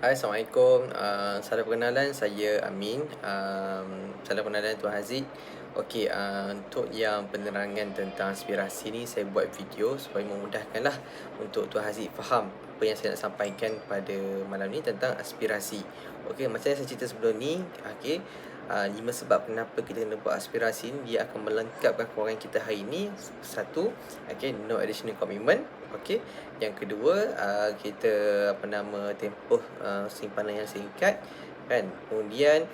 Hai, Assalamualaikum. Salam perkenalan, saya Amin. Salam perkenalan Tuan Haziq. Okey, untuk yang penerangan tentang aspirasi ni, saya buat video supaya memudahkanlah untuk Tuan Haziq faham apa yang saya nak sampaikan pada malam ni tentang aspirasi. Okey, macam yang saya cerita sebelum ni, okey, 5 sebab kenapa kita kena buat aspirasi ni, dia akan melengkapkan kewangan kita hari ni. Satu, okey, no additional commitment. Okey. Yang kedua, kita tempoh simpanan yang singkat kan. Kemudian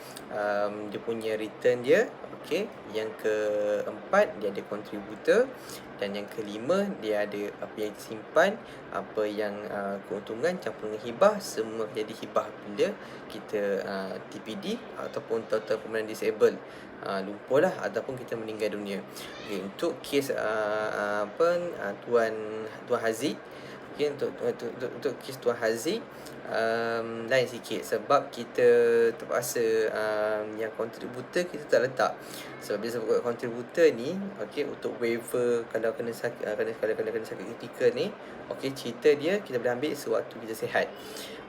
dia punya return dia, okey. Yang keempat, dia ada contributor, dan yang kelima, dia ada apa yang disimpan, apa yang keuntungan campur dengan hibah, semua jadi hibah bila kita TPD ataupun total permanent disable, lumpuh lah ataupun kita meninggal dunia. Okay, untuk kes Tuan Haziq, okay, untuk kes Tuan Haziq, lain sikit sebab kita terpaksa yang kontributor kita tak letak. Sebab bila sebut kontributor ni, okey, untuk waiver kalau kena sakit, kalau kena sakit kritikal ni, okey, cerita dia kita boleh ambil sewaktu kita sihat.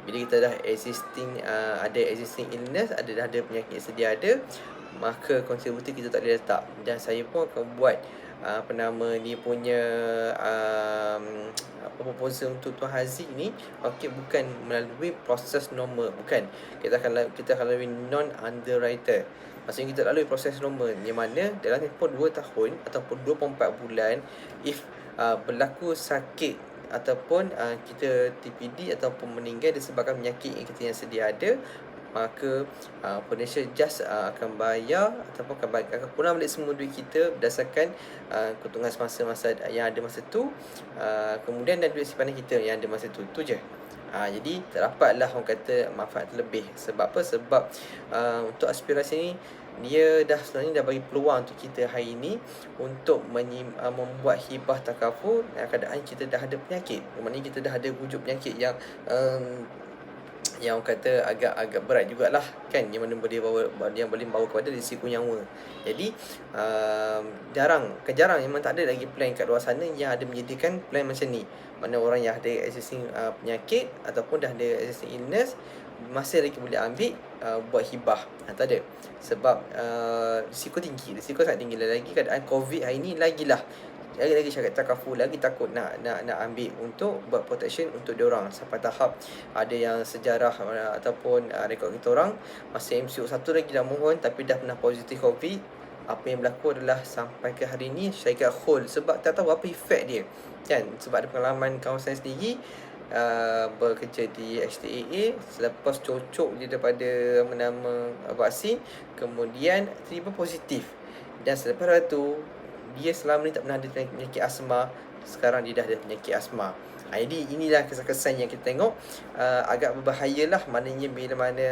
Bila kita dah ada existing illness, dah ada penyakit sedia ada, maka kontributor kita tak boleh letak. Dan saya pun akan buat proposal untuk Tuan Haziq ni, okey, bukan melalui proses normal, bukan. Kita akan lalui non underwriter. Maksudnya kita lalui proses normal, yang mana dalam tempoh 2 tahun ataupun 24 bulan, if berlaku sakit ataupun kita TPD ataupun meninggal disebabkan penyakit yang kita yang sedia ada, maka Prudential Just akan bayar ataupun akan pulang balik semua duit kita berdasarkan keuntungan semasa yang ada masa tu, kemudian dan duit simpanan kita yang ada masa tu je. Jadi tak dapatlah orang kata manfaat terlebih. Sebab apa? Sebab untuk aspirasi ni, dia sebenarnya dah bagi peluang untuk kita hari ni untuk membuat hibah takaful keadaan kita dah ada penyakit. Maknanya kita dah ada wujud penyakit yang orang kata agak berat jugalah kan, yang mana boleh membawa kepada risiko nyawa. Jadi jarang memang tak ada lagi plan kat luar sana yang ada menyediakan plan macam ni. Mana orang yang ada existing penyakit ataupun dah ada existing illness masih lagi boleh ambil buat hibah. Tak ada. Sebab risiko sangat tinggi. Lagi keadaan COVID hari ni lagilah syarat takaful, lagi takut nak ambil untuk buat protection untuk diorang. Sampai tahap ada yang sejarah ataupun rekod kita orang masa MCO 1 lagi dah mohon tapi dah pernah positif COVID. Apa yang berlaku adalah sampai ke hari ni syarikat hold sebab tak tahu apa efek dia kan. Sebab ada pengalaman kawan saya sendiri bekerja di HTAA, selepas cocok dia daripada vaksin, kemudian tiba positif, dan selepas tu dia selama ni tak pernah ada penyakit asma, sekarang dia dah ada penyakit asma. Jadi inilah kesan-kesan yang kita tengok agak berbahayalah. Maknanya bila mana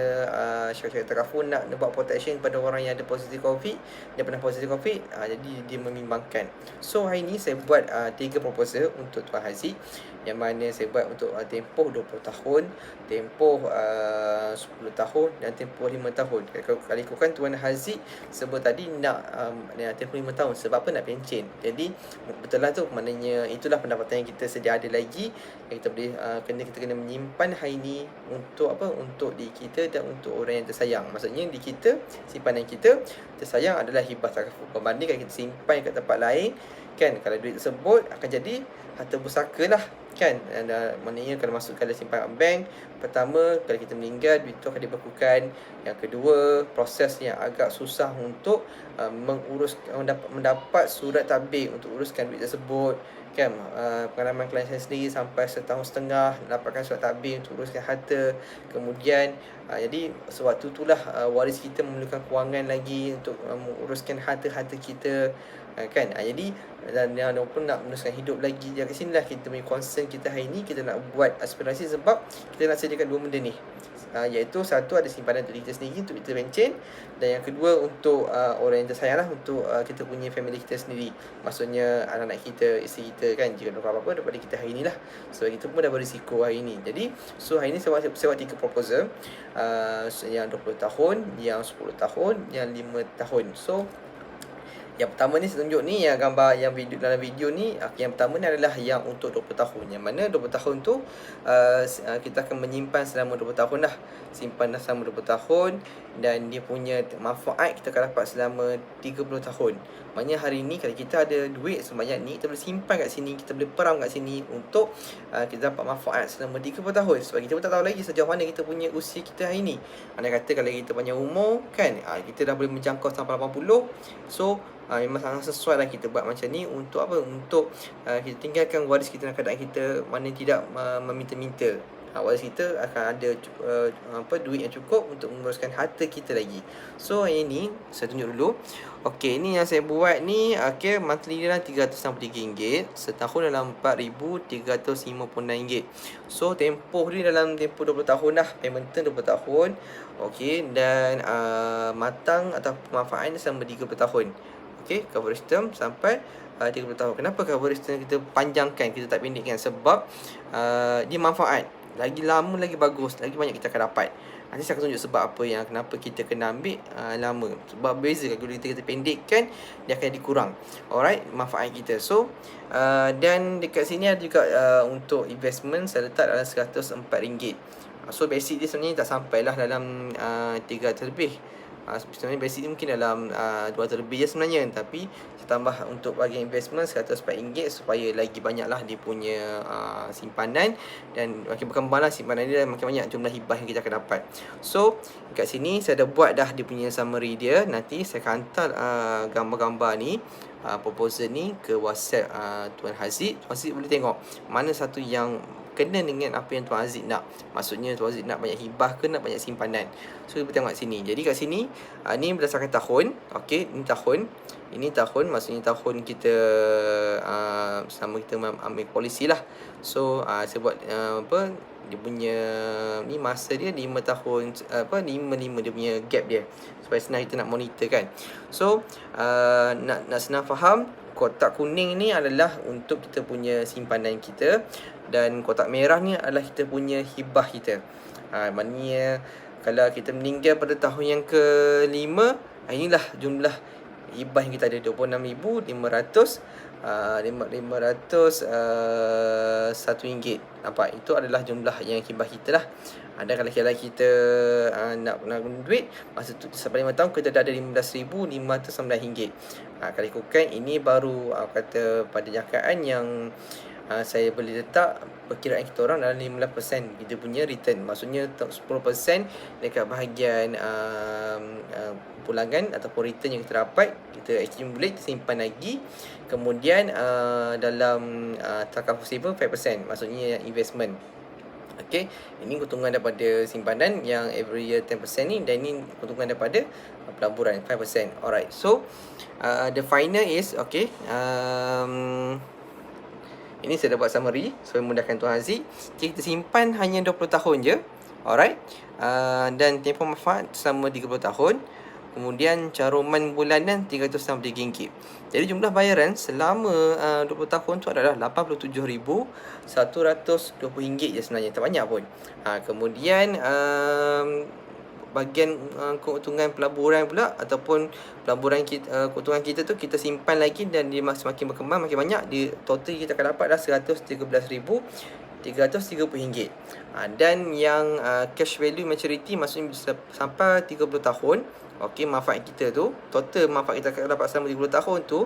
syarikat takaful nak buat protection pada orang yang ada positif COVID, dia pernah positif COVID, jadi dia membimbangkan. So hari ni saya buat 3 proposal untuk Tuan Haziq, yang mana saya buat untuk tempoh 20 tahun, tempoh 10 tahun dan tempoh 5 tahun. Kalau ikutkan Tuan Haziq sebut tadi nak tempoh 5 tahun, sebab apa? Nak pencen. Jadi betul lah tu, maknanya itulah pendapatan yang kita sedia ada lagi, yang kita boleh kita kena menyimpan hari ni untuk apa? Untuk diri kita dan untuk orang yang tersayang. Maksudnya di kita, simpanan kita tersayang adalah hibah takaful. Berbanding kalau kita simpan kat tempat lain kan, kalau duit tersebut akan jadi harta pusaka lah kan. Maknanya kalau masukkan dalam simpanan bank, pertama, kalau kita meninggal, duit tu akan dibekukan. Yang kedua, proses yang agak susah untuk mendapat surat tabik untuk uruskan duit tersebut kan. Pengalaman klien saya sendiri sampai setahun setengah dapatkan surat tabik untuk uruskan harta. Kemudian jadi sewaktu itulah waris kita memerlukan kewangan lagi untuk menguruskan harta-harta kita kan. Jadi dan yang pun nak meneruskan hidup lagi. Dari sinilah kita punya concern kita hari ni, kita nak buat aspirasi sebab kita nak sediakan 2 benda ni, iaitu satu, ada simpanan untuk kita sendiri untuk kita pencen, dan yang kedua untuk orang yang tersayang lah, untuk kita punya family kita sendiri. Maksudnya anak-anak kita, isteri kita kan, jika ada apa-apa daripada kita hari ni lah. Sebab kita pun dah berisiko hari ni. Jadi so hari ni saya buat 3 proposal, yang 20 tahun, yang 10 tahun, yang 5 tahun. So Yang pertama ni saya tunjuk ni, yang gambar yang video dalam video ni, yang pertama ni adalah yang untuk 20 tahun. Yang mana 20 tahun tu kita akan menyimpan selama 20 tahun dah. Simpan dah selama 20 tahun, dan dia punya manfaat kita akan dapat selama 30 tahun. Maknanya hari ni kalau kita ada duit sebanyak ni, kita boleh simpan kat sini, kita boleh peram kat sini untuk kita dapat manfaat selama 30 tahun. Sebab kita pun tak tahu lagi sejauh mana kita punya usia kita hari ni. Andai kata kalau kita panjang umur kan, kita dah boleh menjangkau sampai 80. So memang sangat sesuai lah kita buat macam ni. Untuk apa? Untuk kita tinggalkan waris kita dalam keadaan kita mana tidak meminta-minta. Waris kita akan ada duit yang cukup untuk menguruskan harta kita lagi. So ini saya tunjuk dulu. Okey, ini yang saya buat ni. Okey, monthly dia RM363. Setahun dalam RM4,356. So tempoh dia dalam tempoh 20 tahun dah. Payment term 20 tahun. Okey, dan matang atau manfaat dia selama 30 tahun. Okey, coverage term sampai 30 tahun. Kenapa coverage term kita panjangkan, kita tak pendekkan? Sebab dia manfaat. Lagi lama lagi bagus, lagi banyak kita akan dapat. Nanti saya akan tunjuk sebab apa yang kenapa kita kena ambil lama. Sebab beza kalau kita pendekkan, dia akan dikurang. Alright, manfaat kita. So dan dekat sini ada juga untuk investment saya letak dalam RM104. So basic dia sebenarnya tak sampailah dalam 300 lebih. Sebenarnya basic ni mungkin dalam 200 lebih je sebenarnya. Tapi saya tambah untuk bagian investment RM104 supaya lagi banyaklah dia punya simpanan. Dan makin berkembanglah simpanan dia, makin banyak jumlah hibah yang kita akan dapat. So kat sini saya dah buat dah dia punya summary dia. Nanti saya akan hantar gambar-gambar ni, proposal ni ke WhatsApp Tuan Haziq. Tuan Haziq boleh tengok mana satu yang kena dengan apa yang Tuan Haziq nak. Maksudnya Tuan Haziq nak banyak hibah ke nak banyak simpanan. So kita tengok kat sini. Jadi kat sini ni berdasarkan tahun. Okey, ini tahun. Ini tahun, maksudnya tahun kita sama kita ambil polisi lah. So saya buat dia punya ni masa dia 5 tahun 5 dia punya gap dia, supaya senang kita nak monitor kan. So nak senang faham, kotak kuning ni adalah untuk kita punya simpanan kita, dan kotak merah ni adalah kita punya hibah kita. Maknanya kalau kita meninggal pada tahun yang ke-5, inilah jumlah hibah yang kita ada, RM26,500 RM501. Nampak? Itu adalah jumlah yang hibah kita lah. Dan kalau kita nak duit, masa tu sampai 5 tahun kita dah ada RM15,509. Kalau ikutkan ini baru kata pada jangkaan yang saya boleh letak perkiraan kita orang dalam 15% kita punya return. Maksudnya 10% dekat bahagian pulangan ataupun return yang kita dapat, kita accumulate, simpan lagi. Kemudian dalam takaful saver 5%, maksudnya investment. Okey, ini keuntungan daripada simpanan yang every year 10% ni, dan ini keuntungan daripada pelaburan 5%. Alright, so the final is okay. Ini saya dah buat summary supaya memudahkan Tuan Haziq. Kita simpan hanya 20 tahun je. Alright. Dan tempoh manfaat selama 30 tahun. Kemudian caruman bulanan RM363. Jadi jumlah bayaran selama 20 tahun tu adalah RM87,120 je sebenarnya. Tak banyak pun. Kemudian bahagian keuntungan pelaburan pula, ataupun pelaburan kita, keuntungan kita tu kita simpan lagi, dan dia semakin berkembang makin banyak, di total kita akan dapat dah RM113,330. Dan yang cash value maturity, maksudnya sampai 30 tahun. Okey, manfaat kita tu, total manfaat kita akan dapat selama 30 tahun tu,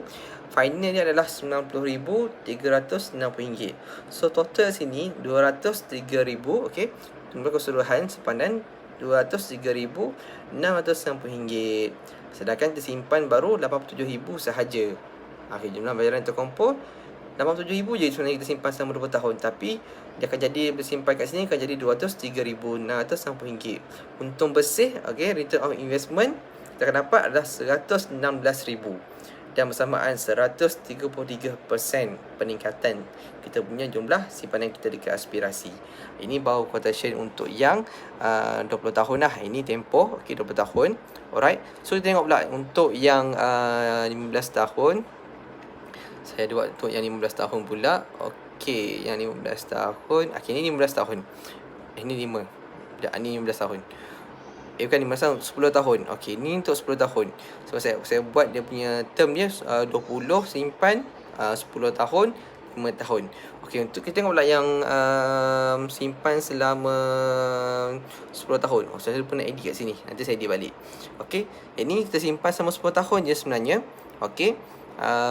final dia adalah RM90,360. So total sini RM203,000. Okey, jumlah keseluruhan simpanan RM203,660. Sedangkan tersimpan baru RM87,000 sahaja. Jumlah bayaran terkumpul RM87,000 je sebenarnya kita simpan selama 20 tahun. Tapi dia akan jadi, bersimpan kat sini akan jadi RM203,660. Untung bersih, return of investment kita akan dapat adalah RM116,000. Dan bersamaan 133% peningkatan kita punya jumlah simpanan kita dekat aspirasi. Ini baru quotation untuk yang 20 tahun lah. Ini tempoh 20 tahun. Alright. So kita tengok pula untuk yang 15 tahun. Saya ada buat untuk yang 15 tahun pula. Okey, yang 15 tahun. Okey, ini 15 tahun. Ini 5. Sekejap, ini 15 tahun. bukan 15 tahun, 10 tahun. Okey, ni untuk 10 tahun. So saya buat dia punya term dia 20 simpan 10 tahun, 5 tahun. Okey, untuk kita tengok pula yang simpan selama 10 tahun. Oh, saya lupa nak edit kat sini. Nanti saya edit balik. Okey, ini kita simpan selama 10 tahun je sebenarnya. Okey.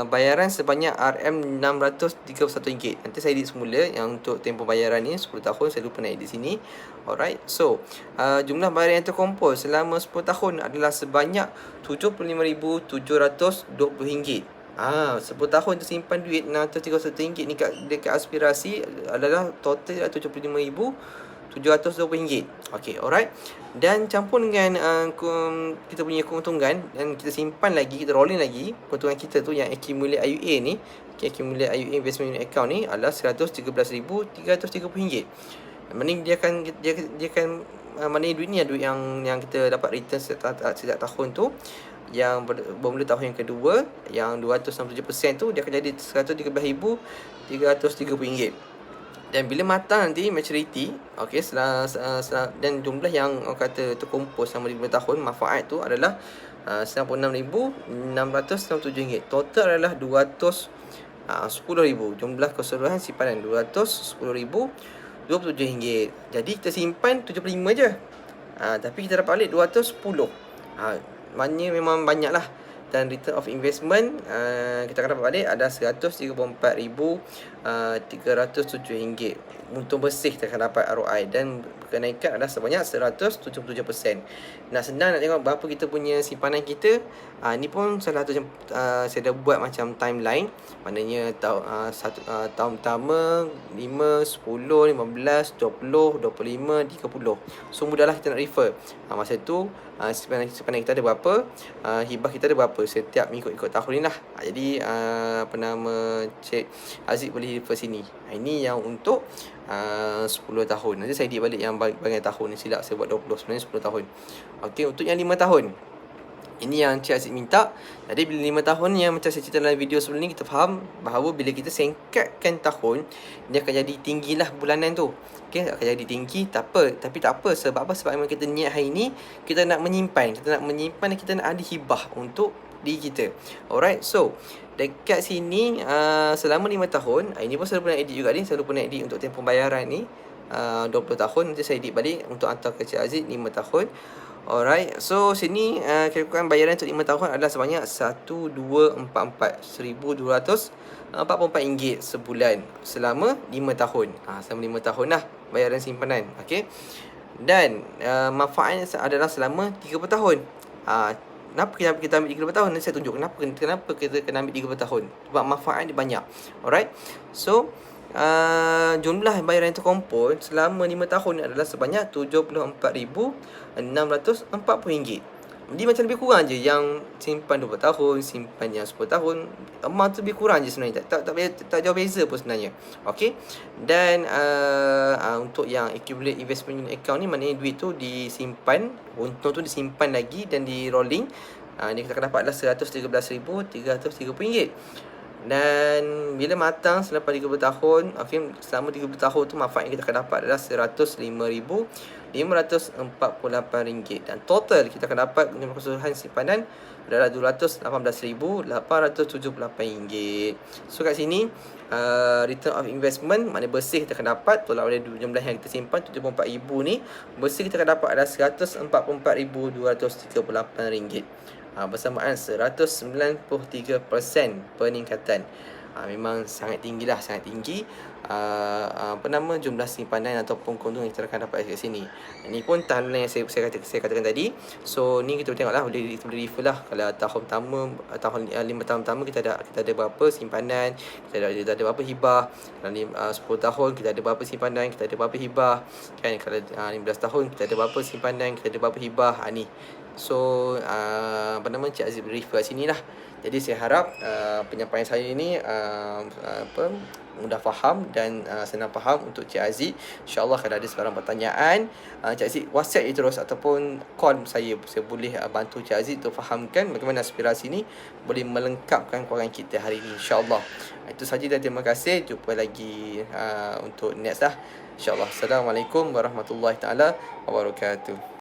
Bayaran sebanyak RM631. Nanti saya edit semula yang untuk tempoh bayaran ni 10 tahun, saya lupa nak edit sini. Alright. So, jumlah bayaran yang terkumpul selama 10 tahun adalah sebanyak RM75,720. 10 tahun tersimpan duit RM631 ni dekat aspirasi adalah total RM75,720. Okey, alright. Dan campur dengan kita punya keuntungan dan kita simpan lagi, kita rolling lagi, keuntungan kita tu yang accumulate IUA ni, accumulate IUA investment unit account ni adalah RM113,330. Maknanya dia akan maknanya duit ni duit yang kita dapat return setiap tahun tu, yang bermula tahun yang kedua yang 267% tu, dia akan jadi RM113,330. Dan bila matang nanti maturity, okey, dan jumlah yang orang kata terkumpul selama 5 tahun manfaat tu adalah RM96,697. Total adalah RM210,000. Jumlah keseluruhan simpanan RM210,027. Jadi kita simpan 75 je. Tapi kita dapat balik 210. Maknanya memang banyak lah. Dan return of investment kita akan dapat balik ada RM134,307. Untung bersih kita akan dapat ROI. Dan kenaikan adalah sebanyak 177%. Senang nak tengok berapa kita punya simpanan kita. Ni pun saya dah buat macam timeline. Maknanya tahun pertama 5, 10, 15, 20, 25, 30. So mudahlah kita nak refer. Masa tu simpanan kita ada berapa, hibah kita ada berapa setiap ikut tahun ni lah. Jadi Cik Aziz boleh refer sini. Ini yang untuk 10 tahun. Nanti saya edit balik yang bagian tahun ni, silap saya buat 20, sebenarnya 10 tahun. Okey, untuk yang 5 tahun, ini yang Cik Aziz minta. Jadi bila 5 tahun yang macam saya cerita dalam video sebelum ni, kita faham bahawa bila kita singkatkan tahun, dia akan jadi tinggilah bulanan tu. Okey, akan jadi tinggi, tapi tak apa. Sebab apa? Sebab memang kita niat hari ni kita nak menyimpan. Kita nak menyimpan dan kita nak ada hibah untuk diri kita. Alright, so dekat sini selama 5 tahun, ini pun saya lupa nak edit juga ni. Saya lupa nak edit untuk tempoh bayaran ni 20 tahun. Nanti saya edit balik untuk hantar ke Cik Aziz 5 tahun. Alright, so sini kira-kira bayaran untuk 5 tahun adalah sebanyak RM1,244 sebulan selama 5 tahun. Selama 5 tahun lah bayaran simpanan. Okey. Dan manfaatnya adalah selama 30 tahun. Kenapa kita ambil 30 tahun? Nanti saya tunjuk kenapa kita kena ambil 30 tahun. Sebab manfaat dia banyak. Alright. So jumlah bayaran yang terkumpul selama 5 tahun ni adalah sebanyak RM74,640. Dia macam lebih kurang je yang simpan 20 tahun, simpan yang 10 tahun. Amount tu lebih kurang je sebenarnya. Tak jauh beza pun sebenarnya. Okey. Dan untuk yang accumulate investment unit account ni, maknanya duit tu disimpan, untung tu disimpan lagi dan di rolling. Ni kita akan dapat adalah RM113,330. Dan bila matang selepas 30 tahun, selama 30 tahun tu manfaat yang kita akan dapat adalah RM105,548. Dan total kita akan dapat jumlah keseluruhan simpanan adalah RM218,878. So kat sini return of investment, maknanya bersih kita akan dapat tolak oleh jumlah yang kita simpan RM74,000 ni, bersih kita akan dapat adalah RM144,238. Bersamaan 193% peningkatan. Memang sangat tinggi. Jumlah simpanan ataupun keuntungan yang kita akan dapat kat sini. Ini pun timeline yang saya katakan tadi. So ni kita tengoklah, boleh refer lah. Kalau tahun pertama, 5 tahun pertama kita ada berapa simpanan, kita ada berapa hibah. Kalau 10 tahun kita ada berapa simpanan, kita ada berapa hibah. Kan, kalau 15 tahun kita ada berapa simpanan, kita ada berapa hibah. Ni. So Cik Aziz refer kat sini lah. Jadi saya harap penyampaian saya ni mudah faham dan senang faham untuk Cik Aziz. InsyaAllah kalau ada sebarang pertanyaan, Cik Aziz WhatsApp je terus ataupun call saya boleh bantu Cik Aziz untuk fahamkan bagaimana aspirasi ni boleh melengkapkan kewangan kita hari ini, InsyaAllah. Itu sahaja dan terima kasih. Jumpa lagi untuk next lah, InsyaAllah. Assalamualaikum warahmatullahi taala wabarakatuh.